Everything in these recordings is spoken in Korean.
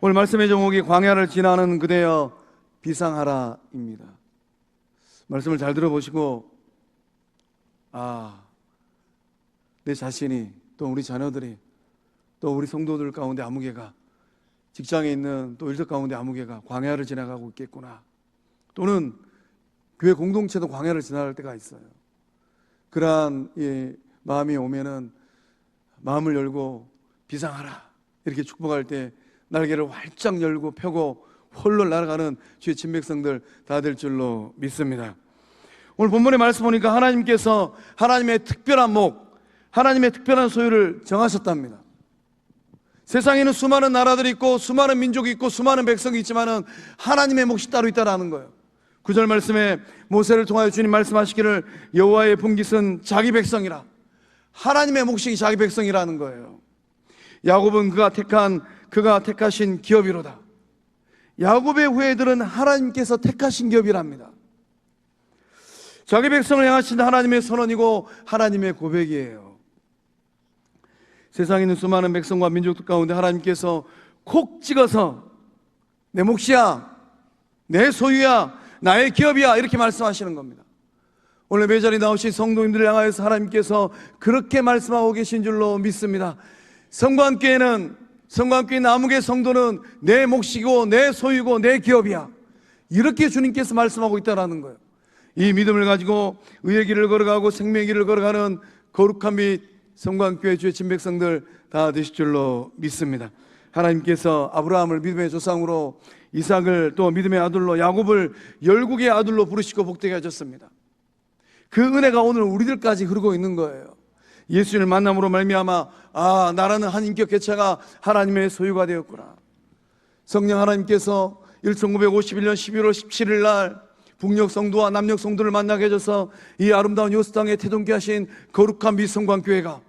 오늘 말씀의 제목이 광야를 지나는 그대여 비상하라입니다. 말씀을 잘 들어보시고 내 자신이, 또 우리 자녀들이, 또 우리 성도들 가운데 아무 개가, 직장에 있는 또 일터 가운데 아무 개가 광야를 지나가고 있겠구나, 또는 교회 공동체도 광야를 지나갈 때가 있어요. 그러한 마음이 오면은 마음을 열고 비상하라 이렇게 축복할 때 날개를 활짝 열고 펴고 홀로 날아가는 주의 친백성들 다 될 줄로 믿습니다. 오늘 본문의 말씀 보니까 하나님께서 하나님의 특별한 목, 하나님의 특별한 소유를 정하셨답니다. 세상에는 수많은 나라들이 있고 수많은 민족이 있고 수많은 백성이 있지만은 하나님의 몫이 따로 있다라는 거예요. 9절 말씀에 모세를 통하여 주님 말씀하시기를 여호와의 분깃은 자기 백성이라. 하나님의 몫이 자기 백성이라는 거예요. 야곱은 그가 택하신 기업이로다. 야곱의 후예들은 하나님께서 택하신 기업이랍니다. 자기 백성을 향하신 하나님의 선언이고 하나님의 고백이에요. 세상에 있는 수많은 백성과 민족들 가운데 하나님께서 콕 찍어서 내 몫이야, 내 소유야, 나의 기업이야 이렇게 말씀하시는 겁니다. 오늘 매자리 나오신 성도님들을 향하여서 하나님께서 그렇게 말씀하고 계신 줄로 믿습니다. 성광교회는 아무개 성도는 내 몫이고 내 소유고 내 기업이야, 이렇게 주님께서 말씀하고 있다는 거예요. 이 믿음을 가지고 의의 길을 걸어가고 생명의 길을 걸어가는 거룩한 및 성광교회 주의 친백성들 다 되실 줄로 믿습니다. 하나님께서 아브라함을 믿음의 조상으로, 이삭을 또 믿음의 아들로, 야곱을 열국의 아들로 부르시고 복되게 하셨습니다. 그 은혜가 오늘 우리들까지 흐르고 있는 거예요. 예수님을 만남으로 말미암아 나라는 한 인격 개체가 하나님의 소유가 되었구나. 성령 하나님께서 1951년 11월 17일 날 북녘 성도와 남녘 성도를 만나게 해줘서 이 아름다운 요스 땅에 태동케 하신 거룩한 미성광교회가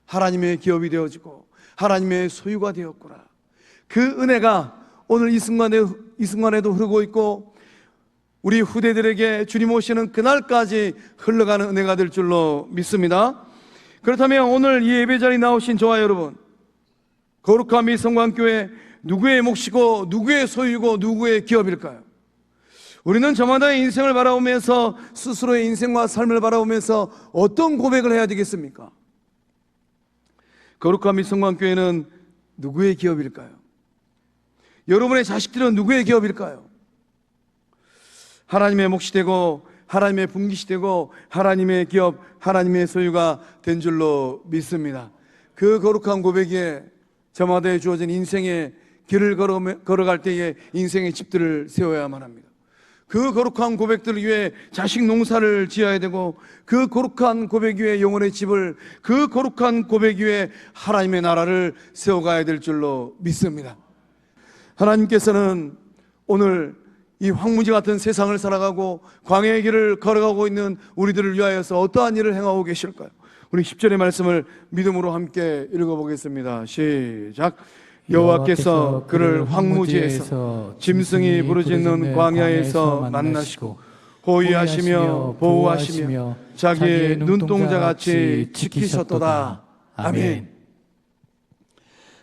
하나님의 기업이 되어지고 하나님의 소유가 되었구나. 그 은혜가 오늘 이 순간에도 흐르고 있고 우리 후대들에게 주님 오시는 그날까지 흘러가는 은혜가 될 줄로 믿습니다. 그렇다면 오늘 이 예배 자리에 나오신 저와 여러분, 거룩한 미성광교회 누구의 몫이고 누구의 소유고 누구의 기업일까요? 우리는 저마다의 인생을 바라보면서 스스로의 인생과 삶을 바라보면서 어떤 고백을 해야 되겠습니까? 거룩한 미성광교회는 누구의 기업일까요? 여러분의 자식들은 누구의 기업일까요? 하나님의 몫이 되고 하나님의 분깃이 되고 하나님의 기업, 하나님의 소유가 된 줄로 믿습니다. 그 거룩한 고백에 저마다에 주어진 인생의 길을 걸어갈 때에 인생의 집들을 세워야만 합니다. 그 거룩한 고백들을 위해 자식 농사를 지어야 되고, 그 거룩한 고백 위에 영혼의 집을, 그 거룩한 고백 위에 하나님의 나라를 세워가야 될 줄로 믿습니다. 하나님께서는 오늘 이 황무지 같은 세상을 살아가고 광야의 길을 걸어가고 있는 우리들을 위하여서 어떠한 일을 행하고 계실까요? 우리 10절의 말씀을 믿음으로 함께 읽어보겠습니다. 시작. 여호와께서 그를 황무지에서 짐승이 부르짖는 광야에서 만나시고 호위하시며 보호하시며 자기의 눈동자같이 지키셨도다. 아멘.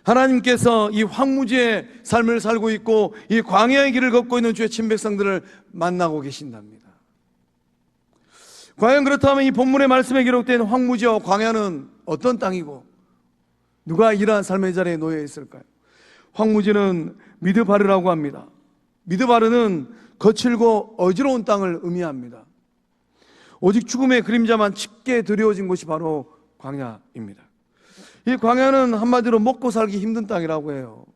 하나님께서 이 황무지의 삶을 살고 있고 이 광야의 길을 걷고 있는 주의 친백성들을 만나고 계신답니다. 과연 그렇다면 이 본문의 말씀에 기록된 황무지와 광야는 어떤 땅이고 누가 이러한 삶의 자리에 놓여 있을까요? 황무지는 미드바르라고 합니다. 미드바르는 거칠고 어지러운 땅을 의미합니다. 오직 죽음의 그림자만 짙게 드리워진 곳이 바로 광야입니다. 이 광야는 한마디로 먹고 살기 힘든 땅이라고 해요.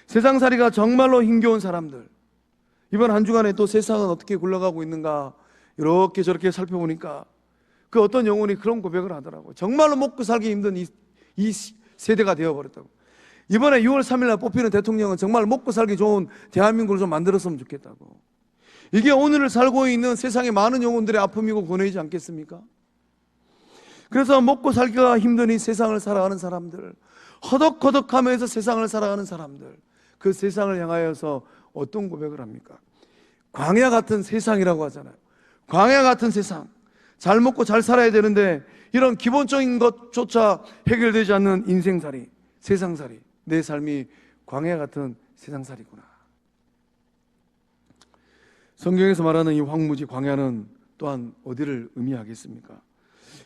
세상살이가 정말로 힘겨운 사람들, 이번 한 주간에 또 세상은 어떻게 굴러가고 있는가 이렇게 저렇게 살펴보니까 그 어떤 영혼이 그런 고백을 하더라고요. 정말로 먹고 살기 힘든 이 세대가 되어버렸다고. 이번에 6월 3일 날 뽑히는 대통령은 정말 먹고 살기 좋은 대한민국을 좀 만들었으면 좋겠다고. 이게 오늘을 살고 있는 세상의 많은 영혼들의 아픔이고 고뇌이지 않겠습니까? 그래서 먹고 살기가 힘든 이 세상을 살아가는 사람들, 허덕허덕하면서 세상을 살아가는 사람들, 그 세상을 향하여서 어떤 고백을 합니까? 광야 같은 세상이라고 하잖아요. 광야 같은 세상, 잘 먹고 잘 살아야 되는데 이런 기본적인 것조차 해결되지 않는 인생살이, 세상살이, 내 삶이 광야 같은 세상살이구나. 성경에서 말하는 이 황무지 광야는 또한 어디를 의미하겠습니까?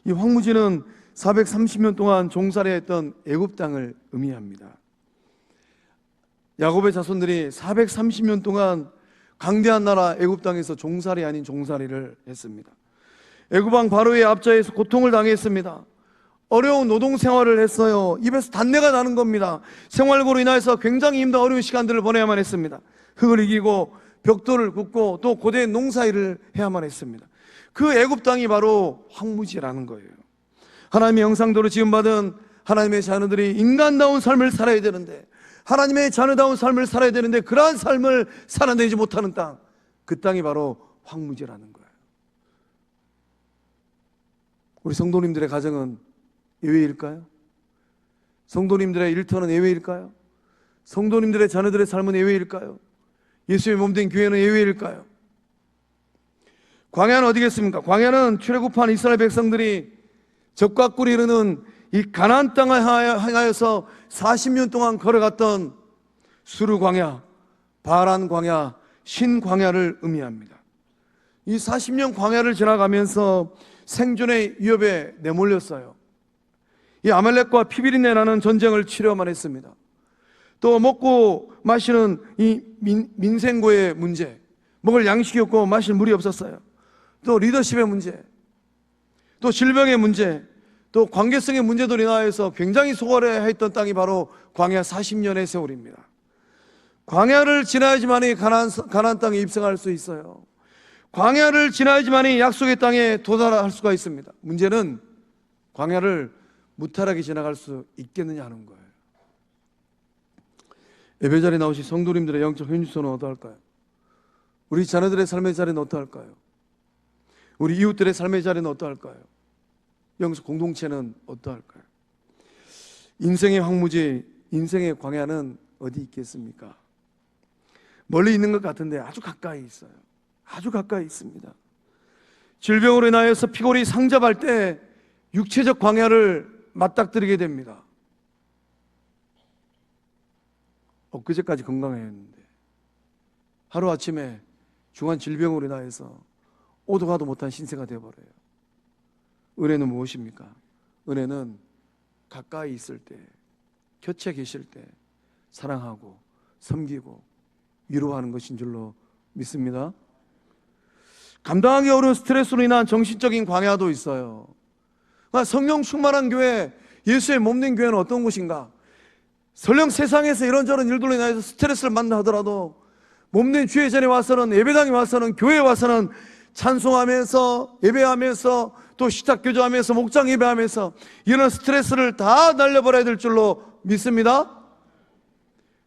이 황무지는 430년 동안 종살이했던 애굽 땅을 의미합니다. 야곱의 자손들이 430년 동안 강대한 나라 애굽 땅에서 종살이 아닌 종살이를 했습니다. 애굽 왕 바로의 압제에서 고통을 당했습니다. 어려운 노동 생활을 했어요. 입에서 단내가 나는 겁니다. 생활고로 인해서 굉장히 힘든 어려운 시간들을 보내야만 했습니다. 흙을 이기고 벽돌을 굽고 또 고대 농사일을 해야만 했습니다. 그 애굽 땅이 바로 황무지라는 거예요. 하나님의 형상대로 지음받은 하나님의 자녀들이 인간다운 삶을 살아야 되는데, 하나님의 자녀다운 삶을 살아야 되는데 그러한 삶을 살아내지 못하는 땅, 그 땅이 바로 황무지라는 거예요. 우리 성도님들의 가정은 예외일까요? 성도님들의 일터는 예외일까요? 성도님들의 자녀들의 삶은 예외일까요? 예수의 몸된 교회는 예외일까요? 광야는 어디겠습니까? 광야는 출애굽한 이스라엘 백성들이 적과 꿀이 흐르는 이 가나안 땅을 향하여서 40년 동안 걸어갔던 수르 광야, 바란 광야, 신 광야를 의미합니다. 이 40년 광야를 지나가면서 생존의 위협에 내몰렸어요. 이 아말렉과 피비린내라는 전쟁을 치러야만 했습니다. 또 먹고 마시는 이 민생고의 문제, 먹을 양식이 없고 마실 물이 없었어요. 또 리더십의 문제, 또 질병의 문제, 또 관계성의 문제들이 인하여서 굉장히 소홀해했던 땅이 바로 광야 40년의 세월입니다. 광야를 지나야지만이 가나안 땅에 입성할 수 있어요. 광야를 지나야지만이 약속의 땅에 도달할 수가 있습니다. 문제는 광야를 무탈하게 지나갈 수 있겠느냐 하는 거예요. 예배 자리에 나오신 성도님들의 영적 현주소는 어떠할까요? 우리 자녀들의 삶의 자리는 어떠할까요? 우리 이웃들의 삶의 자리는 어떠할까요? 영적 공동체는 어떠할까요? 인생의 황무지, 인생의 광야는 어디 있겠습니까? 멀리 있는 것 같은데 아주 가까이 있어요. 아주 가까이 있습니다. 질병으로 인하여서 피골이 상접할 때 육체적 광야를 맞닥뜨리게 됩니다. 엊그제까지 건강했는데 하루아침에 중한 질병으로 인하여서 오도 가도 못한 신세가 되어버려요. 은혜는 무엇입니까? 은혜는 가까이 있을 때, 곁에 계실 때 사랑하고 섬기고 위로하는 것인 줄로 믿습니다. 감당하기 어려운 스트레스로 인한 정신적인 광야도 있어요. 그러니까 성령 충만한 교회, 예수의 몸된 교회는 어떤 곳인가? 설령 세상에서 이런저런 일들로 인해서 스트레스를 만나 하더라도 몸된 주의 전에 와서는, 예배당에 와서는, 교회에 와서는 찬송하면서, 예배하면서, 또 시탁교조하면서, 목장 예배하면서 이런 스트레스를 다 날려버려야 될 줄로 믿습니다.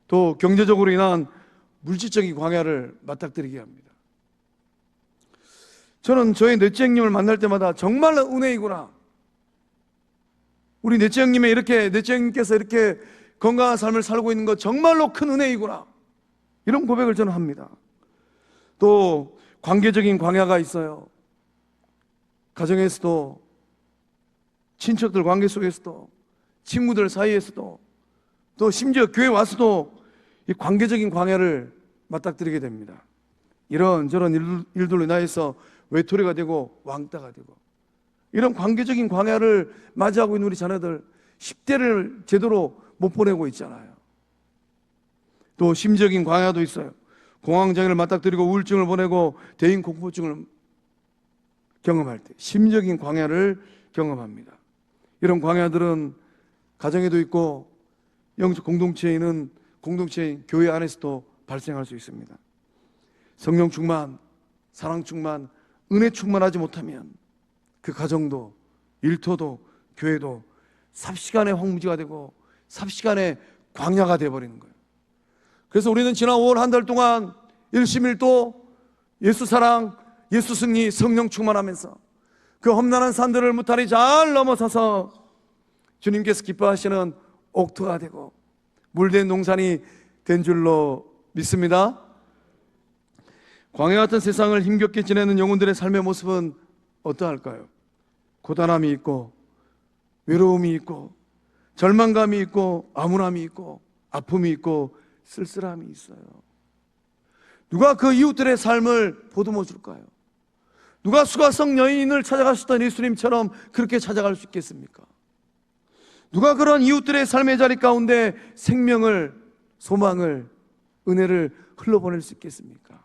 또 경제적으로 인한 물질적인 광야를 맞닥뜨리게 합니다. 저는 저희 넷째 형님을 만날 때마다 정말 은혜이구나, 우리 넷째 형님의 이렇게, 넷째 형님께서 이렇게 건강한 삶을 살고 있는 것 정말로 큰 은혜이구나, 이런 고백을 저는 합니다. 또 관계적인 광야가 있어요. 가정에서도, 친척들 관계 속에서도, 친구들 사이에서도, 또 심지어 교회 와서도 이 관계적인 광야를 맞닥뜨리게 됩니다. 이런저런 일들로 인하여서 외톨이가 되고 왕따가 되고, 이런 관계적인 광야를 맞이하고 있는 우리 자녀들 10대를 제대로 못 보내고 있잖아요. 또 심적인 광야도 있어요. 공황장애를 맞닥뜨리고 우울증을 보내고 대인 공포증을 경험할 때 심적인 광야를 경험합니다. 이런 광야들은 가정에도 있고 영적 공동체에는, 공동체인 교회 안에서도 발생할 수 있습니다. 성령 충만, 사랑 충만, 은혜 충만하지 못하면 그 가정도, 일터도, 교회도 삽시간의 황무지가 되고 삽시간의 광야가 되어버리는 거예요. 그래서 우리는 지난 5월 한 달 동안 일심일도 예수 사랑, 예수 승리, 성령 충만하면서 그 험난한 산들을 무탈히 잘 넘어서서 주님께서 기뻐하시는 옥토가 되고 물된 농산이 된 줄로 믿습니다. 광야 같은 세상을 힘겹게 지내는 영혼들의 삶의 모습은 어떠할까요? 고단함이 있고 외로움이 있고 절망감이 있고 암울함이 있고 아픔이 있고 쓸쓸함이 있어요. 누가 그 이웃들의 삶을 보듬어 줄까요? 누가 수가성 여인을 찾아가셨던 예수님처럼 그렇게 찾아갈 수 있겠습니까? 누가 그런 이웃들의 삶의 자리 가운데 생명을, 소망을, 은혜를 흘러보낼 수 있겠습니까?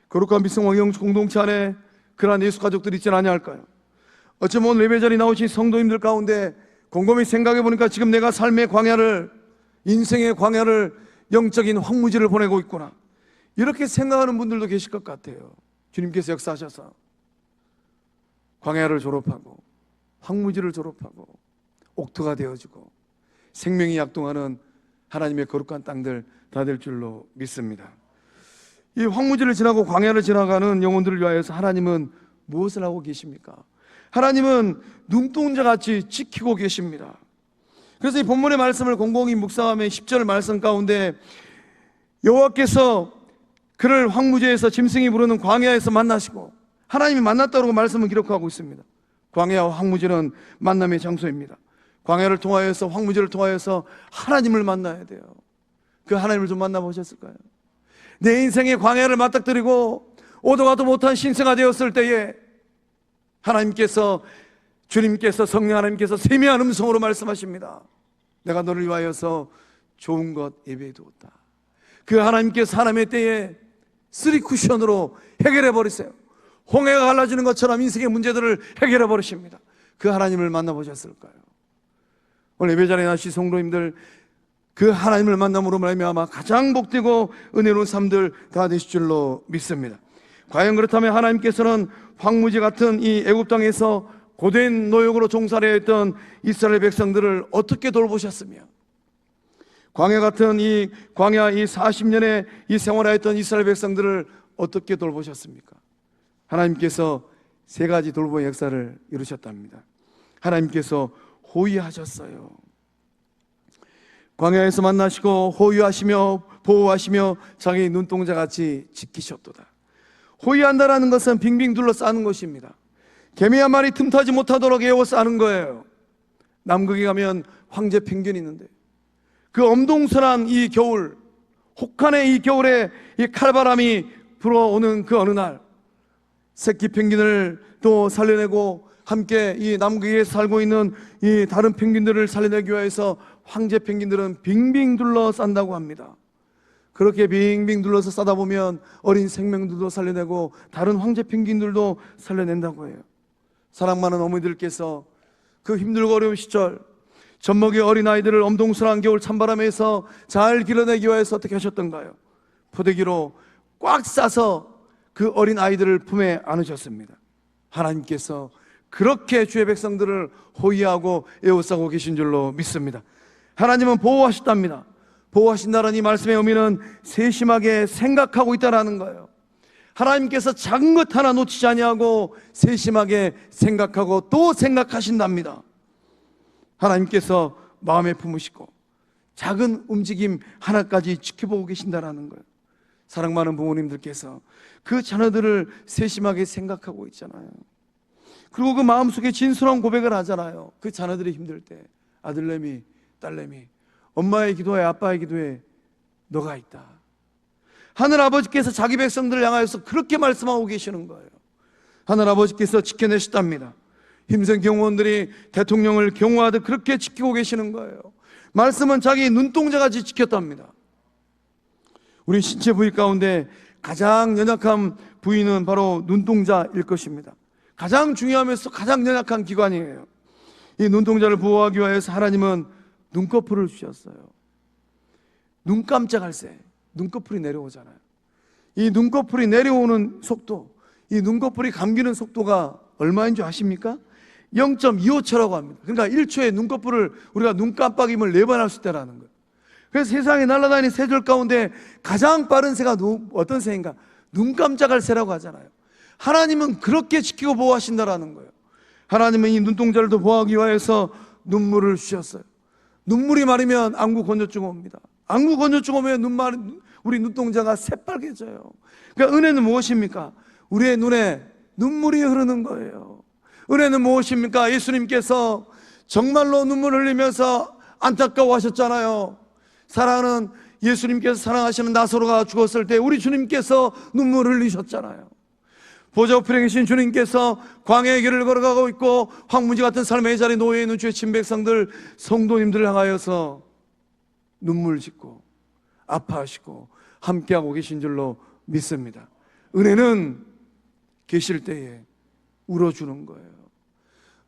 거룩한 미성왕영 공동체 안에 그러한 예수 가족들이 있지 아니할까요? 어쩌면 오늘 예배 자리에 나오신 성도님들 가운데 곰곰이 생각해 보니까 지금 내가 삶의 광야를, 인생의 광야를, 영적인 황무지를 보내고 있구나, 이렇게 생각하는 분들도 계실 것 같아요. 주님께서 역사하셔서 광야를 졸업하고 황무지를 졸업하고 옥토가 되어지고 생명이 약동하는 하나님의 거룩한 땅들 다 될 줄로 믿습니다. 이 황무지를 지나고 광야를 지나가는 영혼들을 위하여서 하나님은 무엇을 하고 계십니까? 하나님은 눈동자같이 지키고 계십니다. 그래서 이 본문의 말씀을 곰곰이 묵상하면 10절 말씀 가운데 여호와께서 그를 황무지에서 짐승이 부르는 광야에서 만나시고, 하나님이 만났다고 말씀을 기록하고 있습니다. 광야와 황무지는 만남의 장소입니다. 광야를 통하여서, 황무지를 통하여서 하나님을 만나야 돼요. 그 하나님을 좀 만나보셨을까요? 내 인생의 광야를 맞닥뜨리고 오도 가도 못한 신세가 되었을 때에 하나님께서, 주님께서, 성령 하나님께서 세미한 음성으로 말씀하십니다. 내가 너를 위하여서 좋은 것 예비해 두었다. 그 하나님께서 하나님의 때에 3쿠션으로 해결해 버리세요. 홍해가 갈라지는 것처럼 인생의 문제들을 해결해 버리십니다. 그 하나님을 만나보셨을까요? 오늘 예배 자리에 나신 성도님들, 그 하나님을 만남으로 말미암아 가장 복되고 은혜로운 삶들 다 되실 줄로 믿습니다. 과연 그렇다면 하나님께서는 황무지 같은 이 애굽 땅에서 고된 노역으로 종살이해 했던 이스라엘 백성들을 어떻게 돌보셨으며, 광야 같은 이 광야 이 40년의 이 생활하였던 이스라엘 백성들을 어떻게 돌보셨습니까? 하나님께서 세 가지 돌보의 역사를 이루셨답니다. 하나님께서 호위하셨어요. 광야에서 만나시고 호위하시며 보호하시며 자기 눈동자같이 지키셨도다. 호위한다라는 것은 빙빙 둘러싸는 것입니다. 개미 한 마리 틈타지 못하도록 에워싸는 거예요. 남극에 가면 황제 펭귄이 있는데 그 엄동설한 이 겨울, 혹한의 이 겨울에 이 칼바람이 불어오는 그 어느 날, 새끼 펭귄을 또 살려내고 함께 이 남극에 살고 있는 이 다른 펭귄들을 살려내기 위해서 황제 펭귄들은 빙빙 둘러싼다고 합니다. 그렇게 빙빙 둘러서 싸다 보면 어린 생명들도 살려내고 다른 황제 펭귄들도 살려낸다고 해요. 사랑 많은 어머니들께서 그 힘들고 어려운 시절 젖먹이 어린아이들을 엄동설한 겨울 찬바람에서 잘 길러내기 위해서 어떻게 하셨던가요? 포대기로 꽉 싸서 그 어린아이들을 품에 안으셨습니다. 하나님께서 그렇게 주의 백성들을 호위하고 에워싸고 계신 줄로 믿습니다. 하나님은 보호하셨답니다. 보호하신다는 이 말씀의 의미는 세심하게 생각하고 있다는 거예요. 하나님께서 작은 것 하나 놓치지 아니하고 세심하게 생각하고 또 생각하신답니다. 하나님께서 마음에 품으시고 작은 움직임 하나까지 지켜보고 계신다는 거예요. 사랑 많은 부모님들께서 그 자녀들을 세심하게 생각하고 있잖아요. 그리고 그 마음속에 진솔한 고백을 하잖아요. 그 자녀들이 힘들 때 아들내미, 딸내미, 엄마의 기도에 아빠의 기도에 너가 있다. 하늘 아버지께서 자기 백성들을 향하여서 그렇게 말씀하고 계시는 거예요. 하늘 아버지께서 지켜내셨답니다. 힘센 경호원들이 대통령을 경호하듯 그렇게 지키고 계시는 거예요. 말씀은 자기 눈동자같이 지켰답니다. 우리 신체 부위 가운데 가장 연약한 부위는 바로 눈동자일 것입니다. 가장 중요하면서 가장 연약한 기관이에요. 이 눈동자를 보호하기 위해서 하나님은 눈꺼풀을 주셨어요. 눈 깜짝할 새 눈꺼풀이 내려오잖아요. 이 눈꺼풀이 내려오는 속도, 이 눈꺼풀이 감기는 속도가 얼마인 줄 아십니까? 0.25초라고 합니다. 그러니까 1초에 눈꺼풀을 우리가 눈 깜빡임을 4번 할 수 있다는 거예요. 그래서 세상에 날아다니는 새들 가운데 가장 빠른 새가 어떤 새인가? 눈 깜짝할 새라고 하잖아요. 하나님은 그렇게 지키고 보호하신다라는 거예요. 하나님은 이 눈동자를 더 보호하기 위해서 눈물을 주셨어요. 눈물이 마르면 안구 건조증 옵니다. 안구 건조증 오면 우리 눈동자가 새빨개져요. 그러니까 은혜는 무엇입니까? 우리의 눈에 눈물이 흐르는 거예요. 은혜는 무엇입니까? 예수님께서 정말로 눈물 흘리면서 안타까워하셨잖아요. 사랑하는 예수님께서 사랑하시는 나사로가 죽었을 때 우리 주님께서 눈물을 흘리셨잖아요. 보좌 우편에 계신 주님께서 광야의 길을 걸어가고 있고 황무지 같은 삶의 자리에 놓여있는 주의 친백성들, 성도님들을 향하여서 눈물 짓고 아파하시고 함께하고 계신 줄로 믿습니다. 은혜는 계실 때에 울어주는 거예요.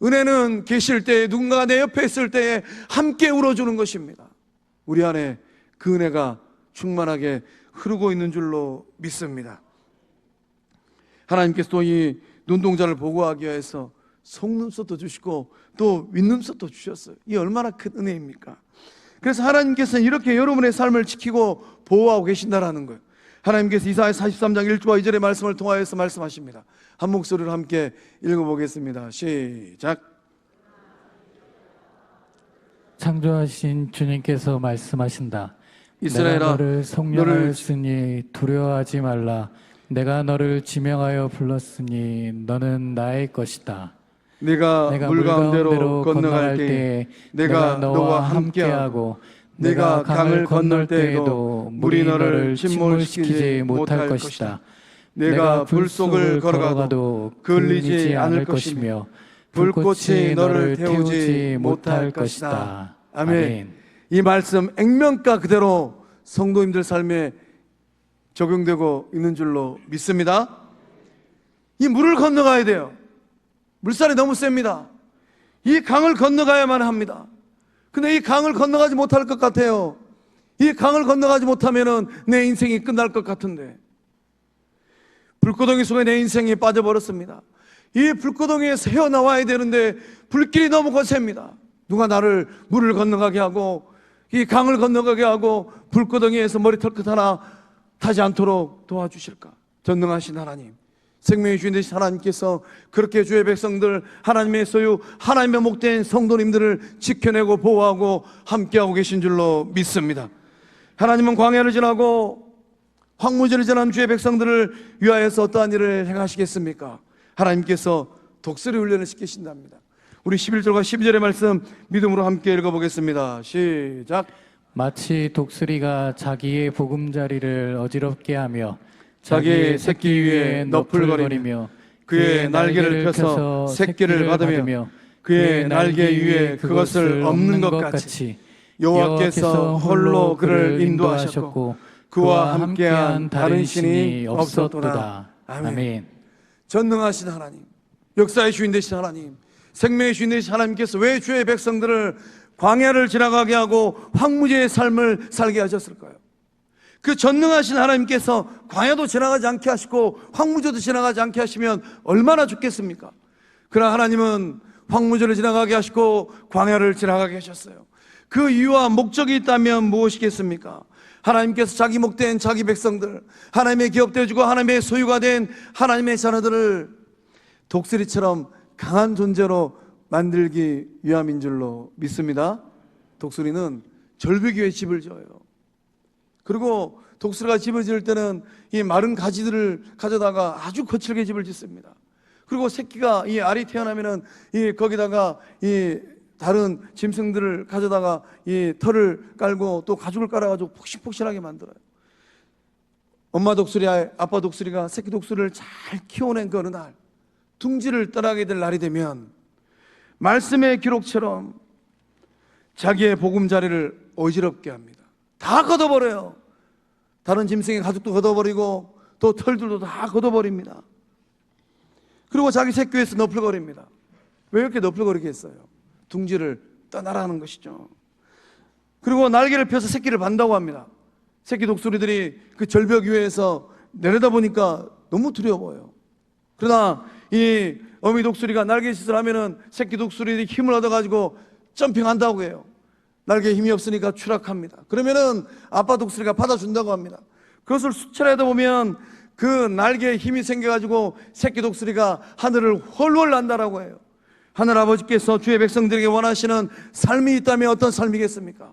은혜는 계실 때에, 누군가가 내 옆에 있을 때에 함께 울어주는 것입니다. 우리 안에 그 은혜가 충만하게 흐르고 있는 줄로 믿습니다. 하나님께서 또 이 눈동자를 보고하기 위해서 속눈썹도 주시고 또 윗눈썹도 주셨어요. 이 얼마나 큰 은혜입니까? 그래서 하나님께서는 이렇게 여러분의 삶을 지키고 보호하고 계신다라는 거예요. 하나님께서 이사야 43장 1절과 2절의 말씀을 통하여서 말씀하십니다. 한 목소리로 함께 읽어보겠습니다. 시작. 창조하신 주님께서 말씀하신다. 이스라엘아, 내가 너를 성령하였으니 두려워하지 말라. 내가 너를 지명하여 불렀으니 너는 나의 것이다. 내가 물 가운데로 건너갈 때에 내가 너와 함께하고 내가 강을 건널 때에도 물이 너를 침몰시키지 못할 것이다. 내가 불 속을 걸어가도 그을리지 않을 것이며 불꽃이 너를 태우지 못할 것이다. 아멘. 이 말씀 액면가 그대로 성도님들 삶에 적용되고 있는 줄로 믿습니다. 이 물을 건너가야 돼요. 물살이 너무 셉니다. 이 강을 건너가야만 합니다. 근데 이 강을 건너가지 못할 것 같아요. 이 강을 건너가지 못하면 내 인생이 끝날 것 같은데, 불구덩이 속에 내 인생이 빠져버렸습니다. 이 불구덩이에서 헤어나와야 되는데 불길이 너무 거셉니다. 누가 나를 물을 건너가게 하고 이 강을 건너가게 하고 불구덩이에서 머리털끝 하나 타지 않도록 도와주실까? 전능하신 하나님, 생명의 주인 되신 하나님께서 그렇게 주의 백성들, 하나님의 소유, 하나님의 목된 성도님들을 지켜내고 보호하고 함께하고 계신 줄로 믿습니다. 하나님은 광야를 지나고 황무지를 지난 주의 백성들을 위하여서 어떠한 일을 행하시겠습니까? 하나님께서 독수리 훈련을 시키신답니다. 우리 11절과 12절의 말씀 믿음으로 함께 읽어보겠습니다. 시작. 마치 독수리가 자기의 보금자리를 어지럽게 하며 자기의 새끼 위에 너풀거리며 그의 날개를 펴서 새끼를 받으며 그의 날개 위에 그것을 엎는 것 같이 여호와께서 홀로 그를 인도하셨고 그와 함께한 다른 신이 없었도다. 아멘. 전능하신 하나님, 역사의 주인 되신 하나님, 생명의 주인 되신 하나님께서 왜 주의 백성들을 광야를 지나가게 하고 황무지의 삶을 살게 하셨을까요? 그 전능하신 하나님께서 광야도 지나가지 않게 하시고 황무지도 지나가지 않게 하시면 얼마나 좋겠습니까? 그러나 하나님은 황무지를 지나가게 하시고 광야를 지나가게 하셨어요. 그 이유와 목적이 있다면 무엇이겠습니까? 하나님께서 자기 목된 자기 백성들, 하나님의 기업되어주고 하나님의 소유가 된 하나님의 자녀들을 독수리처럼 강한 존재로 만들기 위함인 줄로 믿습니다. 독수리는 절벽 위에 집을 지어요. 그리고 독수리가 집을 지을 때는 이 마른 가지들을 가져다가 아주 거칠게 집을 짓습니다. 그리고 새끼가, 이 알이 태어나면은 거기다가 이 다른 짐승들을 가져다가 이 털을 깔고 또 가죽을 깔아가지고 폭신폭신하게 만들어요. 엄마 독수리, 아빠 독수리가 새끼 독수리를 잘 키워낸 그 어느 날, 둥지를 떠나게 될 날이 되면 말씀의 기록처럼 자기의 보금자리를 어지럽게 합니다. 다 걷어버려요. 다른 짐승의 가죽도 걷어버리고 또 털들도 다 걷어버립니다. 그리고 자기 새끼 위에서 너풀거립니다. 왜 이렇게 너풀거리게 했어요? 둥지를 떠나라는 것이죠. 그리고 날개를 펴서 새끼를 반다고 합니다. 새끼 독수리들이 그 절벽 위에서 내려다보니까 너무 두려워 보여요. 그러나 이 어미 독수리가 날개짓을 하면은 새끼 독수리들이 힘을 얻어가지고 점핑한다고 해요. 날개에 힘이 없으니까 추락합니다. 그러면은 아빠 독수리가 받아준다고 합니다. 그것을 수차례 보면 그 날개에 힘이 생겨가지고 새끼 독수리가 하늘을 훨훨 난다라고 해요. 하늘 아버지께서 주의 백성들에게 원하시는 삶이 있다면 어떤 삶이겠습니까?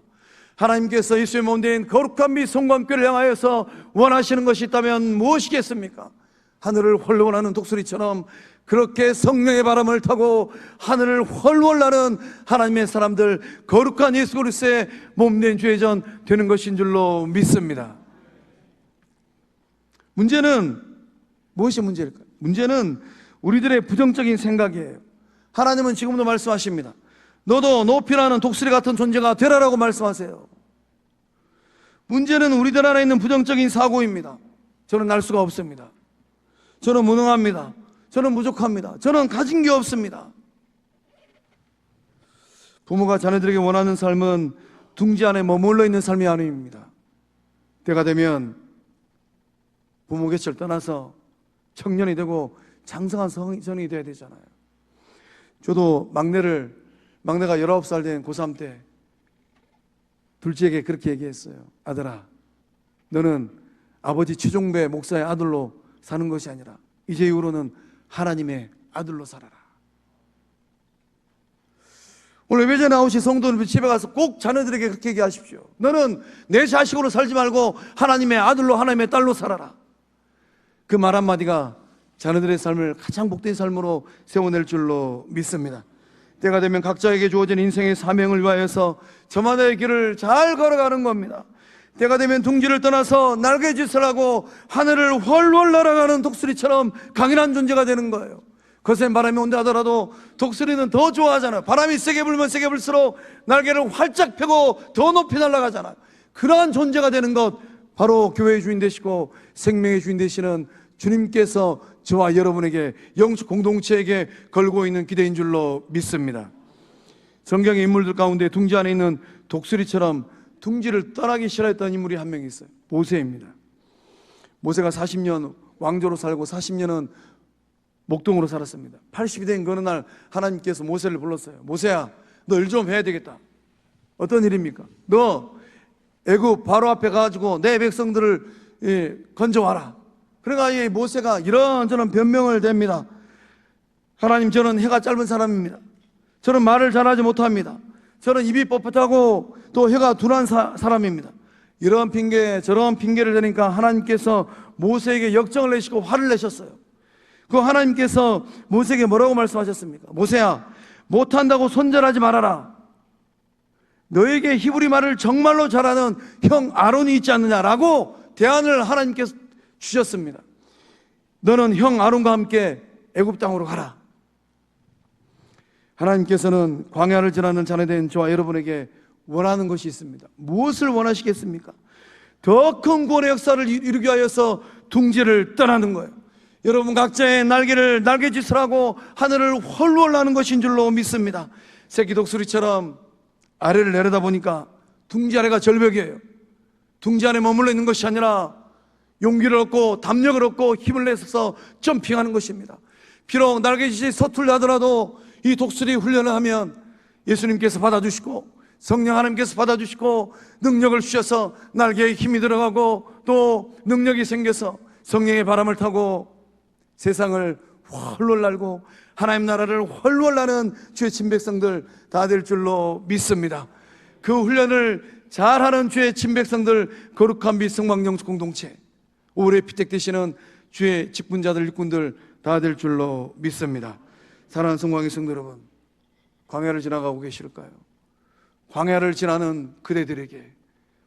하나님께서 예수의 몸된 거룩한 미 성관교를 향하여서 원하시는 것이 있다면 무엇이겠습니까? 하늘을 홀로 나는 독수리처럼 그렇게 성령의 바람을 타고 하늘을 훨훨 나는 하나님의 사람들, 거룩한 예수 그리스도의 몸된 죄전 되는 것인 줄로 믿습니다. 문제는 무엇이 문제일까요? 문제는 우리들의 부정적인 생각이에요. 하나님은 지금도 말씀하십니다. 너도 높이나는 독수리 같은 존재가 되라라고 말씀하세요. 문제는 우리들 안에 있는 부정적인 사고입니다. 저는 날 수가 없습니다. 저는 무능합니다. 저는 부족합니다. 저는 가진 게 없습니다. 부모가 자녀들에게 원하는 삶은 둥지 안에 머물러 있는 삶이 아닙니다. 때가 되면 부모 곁을 떠나서 청년이 되고 장성한 성인이 되어야 되잖아요. 저도 막내가 19살 된 고3 때 둘째에게 그렇게 얘기했어요. 아들아, 너는 아버지 최종배 목사의 아들로 사는 것이 아니라 이제 이후로는 하나님의 아들로 살아라. 오늘 예배 전에 나오신 성도들 집에 가서 꼭 자녀들에게 그렇게 얘기하십시오. 너는 내 자식으로 살지 말고 하나님의 아들로, 하나님의 딸로 살아라. 그 말 한마디가 자녀들의 삶을 가장 복된 삶으로 세워낼 줄로 믿습니다. 때가 되면 각자에게 주어진 인생의 사명을 위하여서 저마다의 길을 잘 걸어가는 겁니다. 때가 되면 둥지를 떠나서 날개짓을 하고 하늘을 훨훨 날아가는 독수리처럼 강인한 존재가 되는 거예요. 거센 바람이 온다 하더라도 독수리는 더 좋아하잖아요. 바람이 세게 불면 세게 불수록 날개를 활짝 펴고 더 높이 날아가잖아요. 그러한 존재가 되는 것, 바로 교회의 주인 되시고 생명의 주인 되시는 주님께서 저와 여러분에게, 영적 공동체에게 걸고 있는 기대인 줄로 믿습니다. 성경의 인물들 가운데 둥지 안에 있는 독수리처럼 둥지를 떠나기 싫어했던 인물이 한 명 있어요. 모세입니다. 모세가 40년 왕조로 살고 40년은 목동으로 살았습니다. 80이 된 어느 날 하나님께서 모세를 불렀어요. 모세야, 너 일 좀 해야 되겠다. 어떤 일입니까? 너 애굽 바로 앞에 가가지고 내 백성들을 건져와라. 그러니까 이 모세가 이런저런 변명을 댑니다. 하나님, 저는 해가 짧은 사람입니다. 저는 말을 잘하지 못합니다. 저는 입이 뻣뻣하고 또 혀가 둔한 사람입니다. 이런 핑계 저런 핑계를 대니까 하나님께서 모세에게 역정을 내시고 화를 내셨어요. 그 하나님께서 모세에게 뭐라고 말씀하셨습니까? 모세야, 못한다고 손절하지 말아라. 너에게 히브리 말을 정말로 잘하는 형 아론이 있지 않느냐라고 대안을 하나님께서 주셨습니다. 너는 형 아론과 함께 애굽 땅으로 가라. 하나님께서는 광야를 지나는 자녀된 저와 여러분에게 원하는 것이 있습니다. 무엇을 원하시겠습니까? 더 큰 구원의 역사를 이루기 위하여서 둥지를 떠나는 거예요. 여러분 각자의 날개짓을 하고 하늘을 훨훨 나는 것인 줄로 믿습니다. 새끼 독수리처럼 아래를 내려다보니까 둥지 아래가 절벽이에요. 둥지 안에 머물러 있는 것이 아니라 용기를 얻고 담력을 얻고 힘을 내서 점핑하는 것입니다. 비록 날개짓이 서툴려 하더라도 이 독수리 훈련을 하면 예수님께서 받아주시고 성령 하나님께서 받아주시고 능력을 주셔서 날개에 힘이 들어가고 또 능력이 생겨서 성령의 바람을 타고 세상을 훨훨 날고 하나님 나라를 훨훨 나는 주의 친백성들 다 될 줄로 믿습니다. 그 훈련을 잘하는 주의 친백성들, 거룩한 빛성막 영적 공동체, 오래 피택되시는 주의 직분자들, 일꾼들 다 될 줄로 믿습니다. 사랑하는 성광의 성도 여러분, 광야를 지나가고 계실까요? 광야를 지나는 그대들에게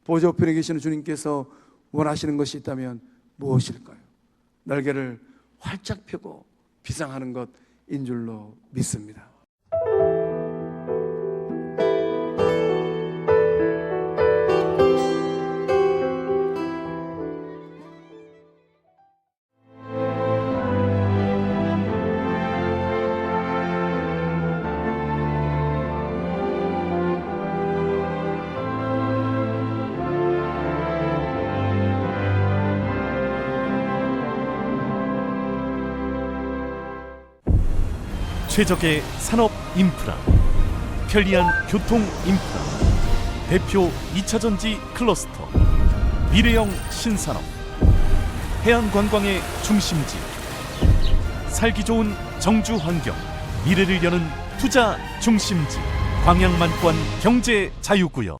보좌 우편에 계시는 주님께서 원하시는 것이 있다면 무엇일까요? 날개를 활짝 펴고 비상하는 것인 줄로 믿습니다. 최적의 산업 인프라, 편리한 교통 인프라, 대표 2차전지 클러스터, 미래형 신산업, 해안관광의 중심지, 살기 좋은 정주 환경, 미래를 여는 투자 중심지, 광양만권 경제 자유구역.